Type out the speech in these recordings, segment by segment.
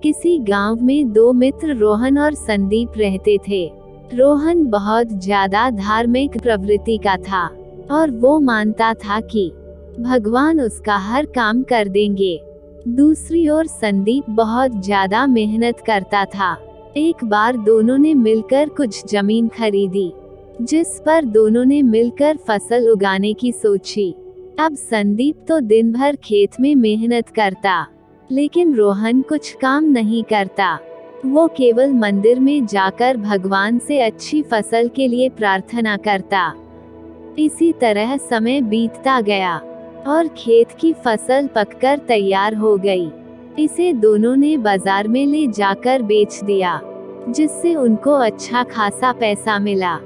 किसी गांव में दो मित्र रोहन और संदीप रहते थे। रोहन बहुत ज्यादा धार्मिक प्रवृत्ति का था और वो मानता था कि भगवान उसका हर काम कर देंगे। दूसरी ओर संदीप बहुत ज्यादा मेहनत करता था। एक बार दोनों ने मिलकर कुछ जमीन खरीदी, जिस पर दोनों ने मिलकर फसल उगाने की सोची। अब संदीप तो दिन भर खेत में मेहनत करता, लेकिन रोहन कुछ काम नहीं करता। वो केवल मंदिर में जाकर भगवान से अच्छी फसल के लिए प्रार्थना करता। इसी तरह समय बीतता गया और खेत की फसल पककर तैयार हो गई। इसे दोनों ने बाजार में ले जाकर बेच दिया, जिससे उनको अच्छा खासा पैसा मिला।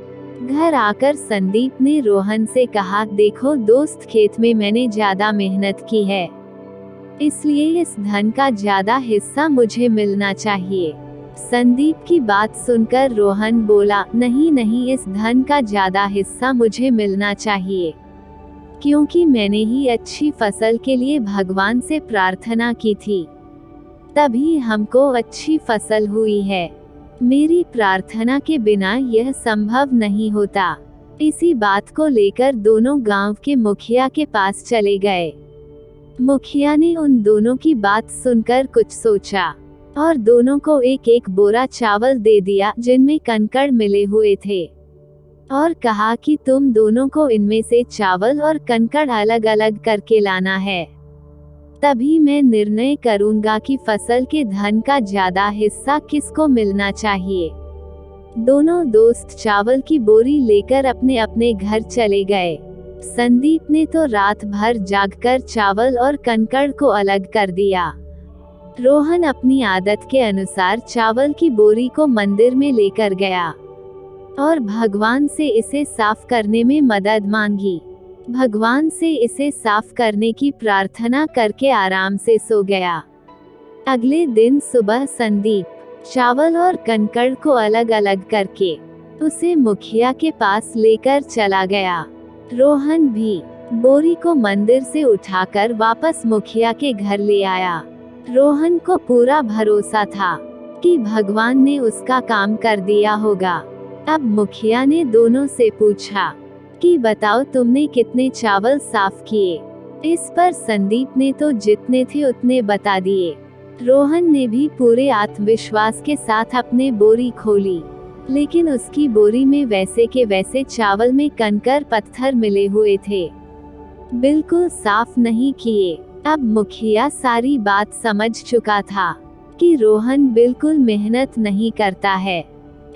घर आकर संदीप ने रोहन से कहा, देखो दोस्त, खेत में मैंने ज्यादा मेहनत की है, इसलिए इस धन का ज्यादा हिस्सा मुझे मिलना चाहिए। संदीप की बात सुनकर रोहन बोला, नहीं नहीं, इस धन का ज्यादा हिस्सा मुझे मिलना चाहिए, क्योंकि मैंने ही अच्छी फसल के लिए भगवान से प्रार्थना की थी, तभी हमको अच्छी फसल हुई है। मेरी प्रार्थना के बिना यह संभव नहीं होता। इसी बात को लेकर दोनों गांव के मुखिया के पास चले गए। मुखिया ने उन दोनों की बात सुनकर कुछ सोचा और दोनों को एक एक बोरा चावल दे दिया, जिनमें कंकड़ मिले हुए थे, और कहा कि तुम दोनों को इनमें से चावल और कंकड़ अलग अलग करके लाना है, तभी मैं निर्णय करूंगा कि फसल के धन का ज्यादा हिस्सा किसको मिलना चाहिए। दोनों दोस्त चावल की बोरी लेकर अपने अपने घर चले गए। संदीप ने तो रात भर जागकर चावल और कंकड़ को अलग कर दिया। रोहन अपनी आदत के अनुसार चावल की बोरी को मंदिर में लेकर गया और भगवान से इसे साफ करने में मदद मांगी। भगवान से इसे साफ करने की प्रार्थना करके आराम से सो गया। अगले दिन सुबह संदीप चावल और कंकड़ को अलग अलग करके उसे मुखिया के पास लेकर चला गया। रोहन भी बोरी को मंदिर से उठाकर वापस मुखिया के घर ले आया। रोहन को पूरा भरोसा था कि भगवान ने उसका काम कर दिया होगा। अब मुखिया ने दोनों से पूछा कि बताओ तुमने कितने चावल साफ किए। इस पर संदीप ने तो जितने थे उतने बता दिए। रोहन ने भी पूरे आत्मविश्वास के साथ अपने बोरी खोली, लेकिन उसकी बोरी में वैसे के वैसे चावल में कंकड़ पत्थर मिले हुए थे, बिल्कुल साफ नहीं किए। अब मुखिया सारी बात समझ चुका था कि रोहन बिल्कुल मेहनत नहीं करता है,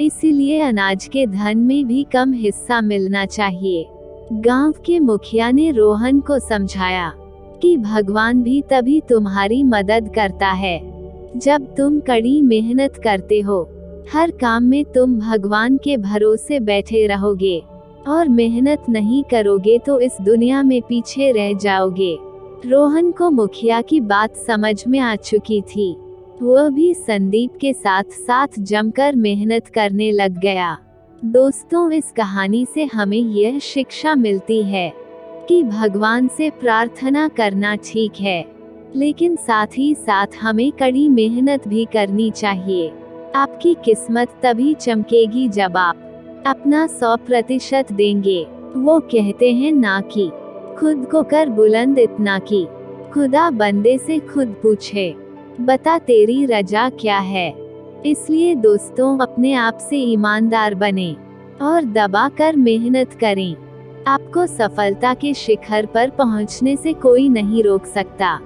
इसीलिए अनाज के धन में भी कम हिस्सा मिलना चाहिए। गांव के मुखिया ने रोहन को समझाया कि भगवान भी तभी तुम्हारी मदद करता है जब तुम कड़ी मेहनत करते हो। हर काम में तुम भगवान के भरोसे बैठे रहोगे और मेहनत नहीं करोगे तो इस दुनिया में पीछे रह जाओगे। रोहन को मुखिया की बात समझ में आ चुकी थी। वह भी संदीप के साथ साथ जमकर मेहनत करने लग गया। दोस्तों, इस कहानी से हमें यह शिक्षा मिलती है कि भगवान से प्रार्थना करना ठीक है, लेकिन साथ ही साथ हमें कड़ी मेहनत भी करनी चाहिए। आपकी किस्मत तभी चमकेगी जब आप अपना 100% देंगे। वो कहते हैं ना कि खुद को कर बुलंद इतना कि खुदा बंदे से खुद पूछे, बता तेरी रजा क्या है। इसलिए दोस्तों, अपने आप से ईमानदार बने और दबा कर मेहनत करें। आपको सफलता के शिखर पर पहुंचने से कोई नहीं रोक सकता।